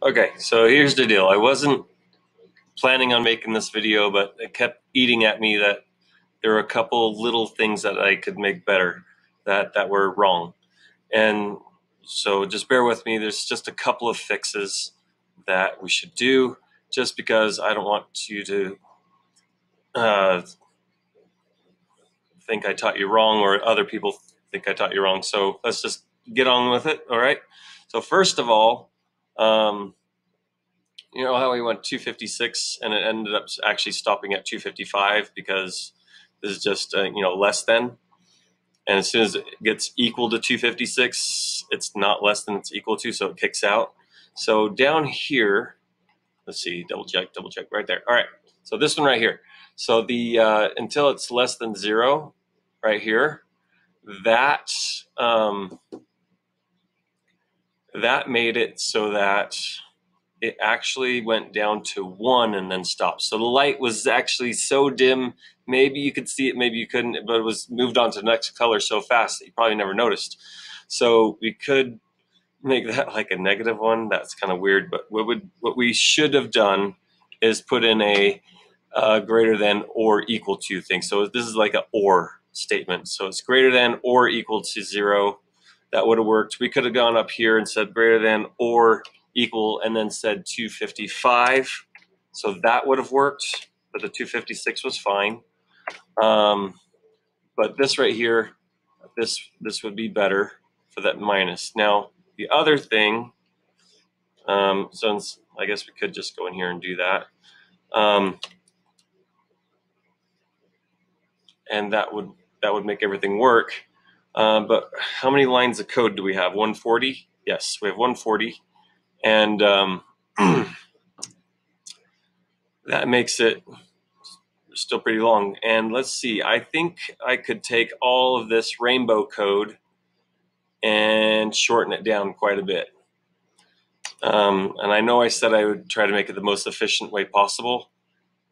Okay, so here's the deal. I wasn't planning on making this video, but it kept eating at me that there were a couple little things that I could make better that were wrong. And so just bear with me. There's just a couple of fixes that we should do, just because I don't want you to think I taught you wrong, or other people think I taught you wrong. So let's just get on with it, all right? So first of all, you know how we went 256 and it ended up actually stopping at 255 because this is just less than, and as soon as it gets equal to 256, it's not less than it's equal to, so it kicks out. So down here, let's see, double check right there. All right, so this one right here. So the until it's less than 0 right here, that that made it so that it actually went down to 1 and then stopped. So the light was actually so dim, maybe you could see it, maybe you couldn't, but it was moved on to the next color so fast that you probably never noticed. So we could make that like a -1. That's kind of weird, but what we should have done is put in a greater than or equal to thing. So this is like an or statement. So it's greater than or equal to 0. That would have worked. We could have gone up here and said greater than or equal and then said 255. So that would have worked, but the 256 was fine. But this right here, this would be better for that minus. Now, the other thing, since I guess we could just go in here and do that. And that would make everything work. But how many lines of code do we have? 140? Yes, we have 140. And that makes it still pretty long. And let's see, I think I could take all of this rainbow code and shorten it down quite a bit. And I know I said I would try to make it the most efficient way possible,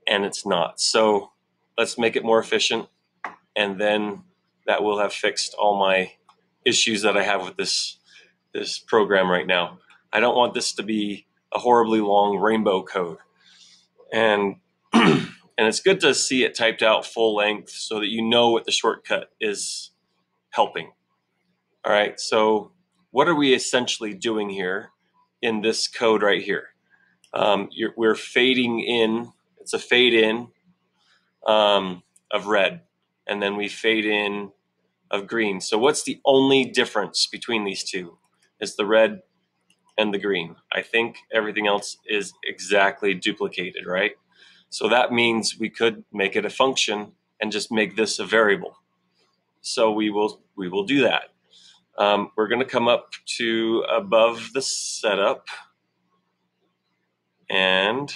and it's not. So let's make it more efficient, and then that will have fixed all my issues that I have with this program right now. I don't want this to be a horribly long rainbow code. And and it's good to see it typed out full length so that you know what the shortcut is helping. All right, so what are we essentially doing here in this code right here? We're fading in. It's a fade in of red, and then we fade in of green. So what's the only difference between these two? It's the red and the green. I think everything else is exactly duplicated, right? So that means we could make it a function and just make this a variable. So we will do that. We're going to come up to above the setup and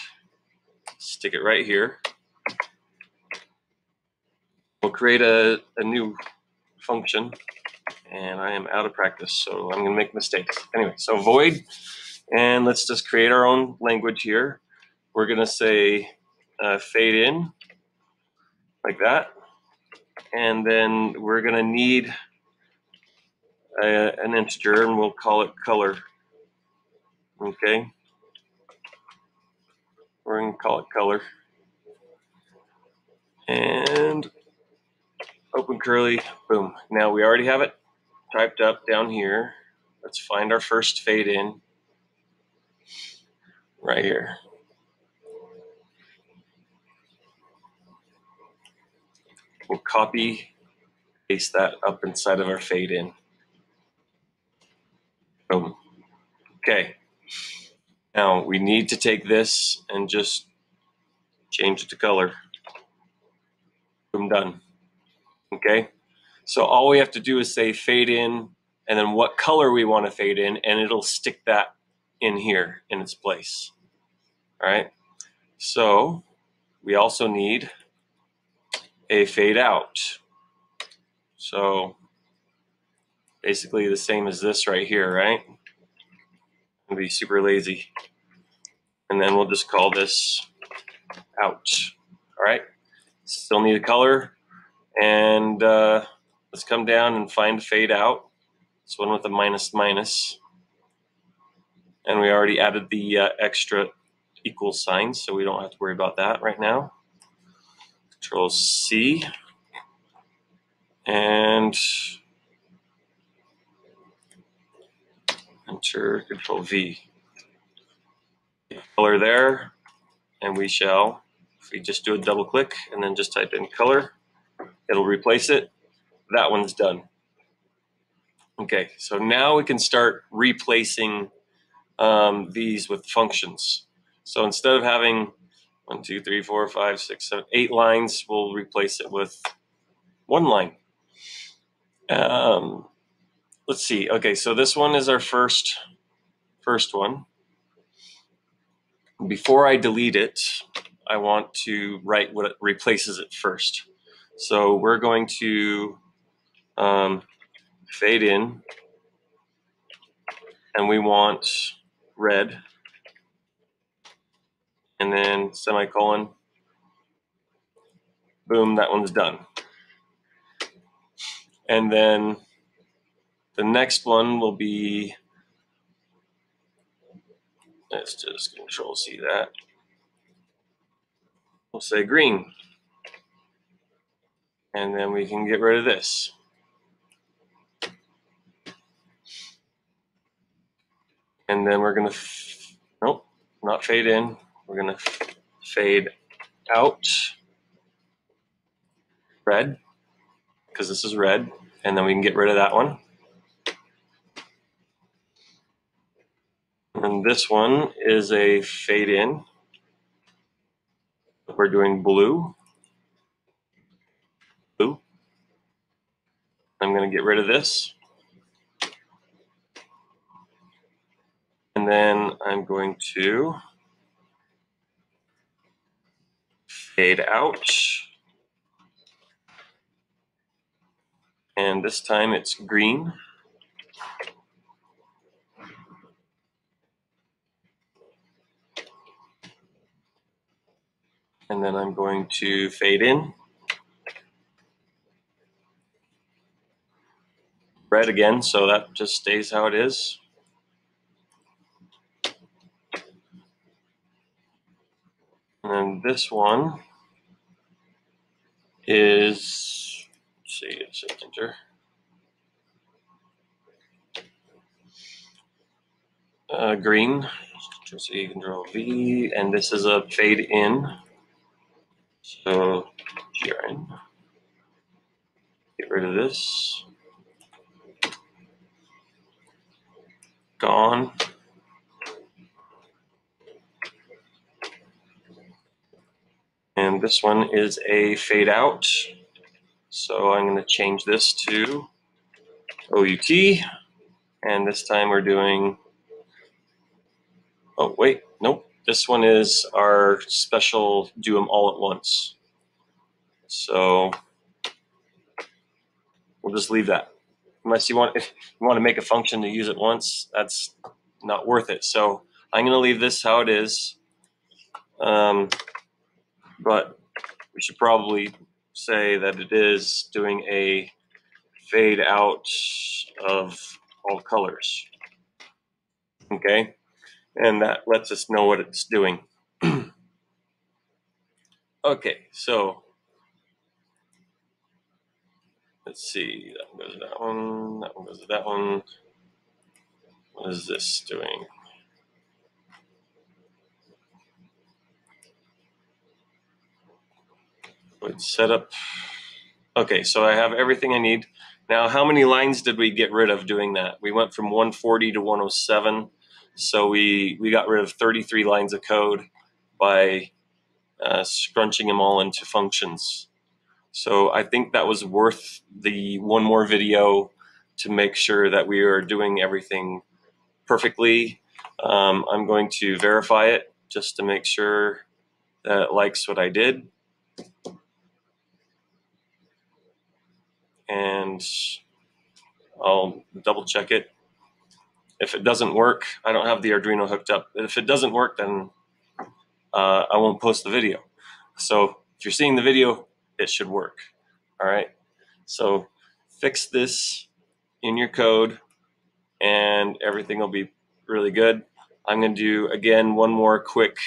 stick it right here. We'll create a new function, and I am out of practice, so I'm going to make mistakes. Anyway, so void, and let's just create our own language here. We're going to say fade in like that, and then we're going to need an integer, and we'll call it color. Okay, we're going to call it color, and open curly, boom. Now we already have it typed up down here. Let's find our first fade in right here. We'll copy, paste that up inside of our fade in. Boom. Okay. Now we need to take this and just change it to color. Boom, done. Okay. So all we have to do is say fade in and then what color we want to fade in, and it'll stick that in here in its place. All right. So we also need a fade out. So basically the same as this right here, right? I'm gonna be super lazy. And then we'll just call this out. All right. Still need a color. And let's come down and find fade out. This one with a minus minus. And we already added the extra equal signs, so we don't have to worry about that right now. Control C and enter Control V. Color there, and we shall, if we just do a double click and then just type in color, it'll replace it. That one's done. Okay, so now we can start replacing these with functions. So instead of having 1, 2, 3, 4, 5, 6, 7, 8 lines, we'll replace it with 1 line. Let's see. Okay, so this one is our first one. Before I delete it, I want to write what it replaces it first. So we're going to fade in, and we want red, and then semicolon. Boom, that one's done. And then the next one will be, let's just Control C that. We'll say green. And then we can get rid of this. And then we're going to, nope, not fade in. We're going to fade out red, because this is red. And then we can get rid of that one. And this one is a fade in. We're doing blue. Blue. I'm going to get rid of this. And then I'm going to fade out. And this time it's green. And then I'm going to fade in. Red again, so that just stays how it is. And then this one is, let's see, it's a enter. Green, C, Control V, and this is a fade in. So GRN. Get rid of this. Gone. And this one is a fade out. So I'm going to change this to OUT. And this time we're doing, oh wait, nope. This one is our special do them all at once. So we'll just leave that. Unless you want to make a function to use it once, that's not worth it. So I'm going to leave this how it is. But we should probably say that it is doing a fade out of all colors. Okay, and that lets us know what it's doing. Okay, so let's see. That one goes to that one. That one goes to that one. What is this doing? Let's set up. Okay, so I have everything I need. Now, how many lines did we get rid of doing that? We went from 140 to 107. So we got rid of 33 lines of code by scrunching them all into functions. So I think that was worth the one more video to make sure that we are doing everything perfectly. I'm going to verify it just to make sure that it likes what I did. And I'll double check it. If it doesn't work, I don't have the Arduino hooked up. If it doesn't work, then I won't post the video. So if you're seeing the video, it should work. All right. So fix this in your code and everything will be really good. I'm going to do, again, one more quick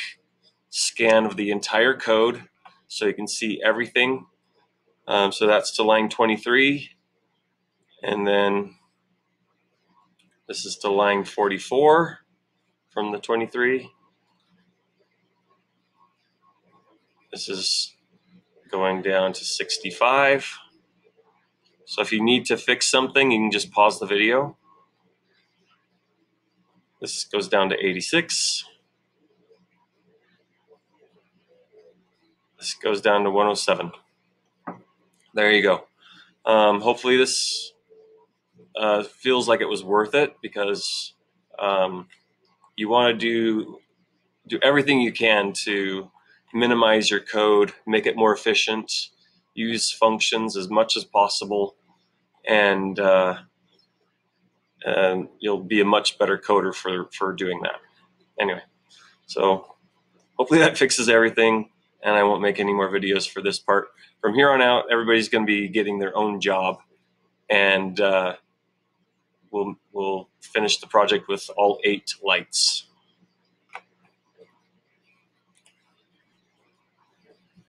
scan of the entire code so you can see everything. So that's to line 23, and then this is to line 44 from the 23. This is going down to 65. So if you need to fix something, you can just pause the video. This goes down to 86. This goes down to 107. There you go. Hopefully this feels like it was worth it, because you want to do everything you can to minimize your code, make it more efficient, use functions as much as possible, and you'll be a much better coder for doing that. Anyway, so hopefully that fixes everything, and I won't make any more videos for this part. From here on out, everybody's going to be getting their own job, and we'll finish the project with all 8 lights.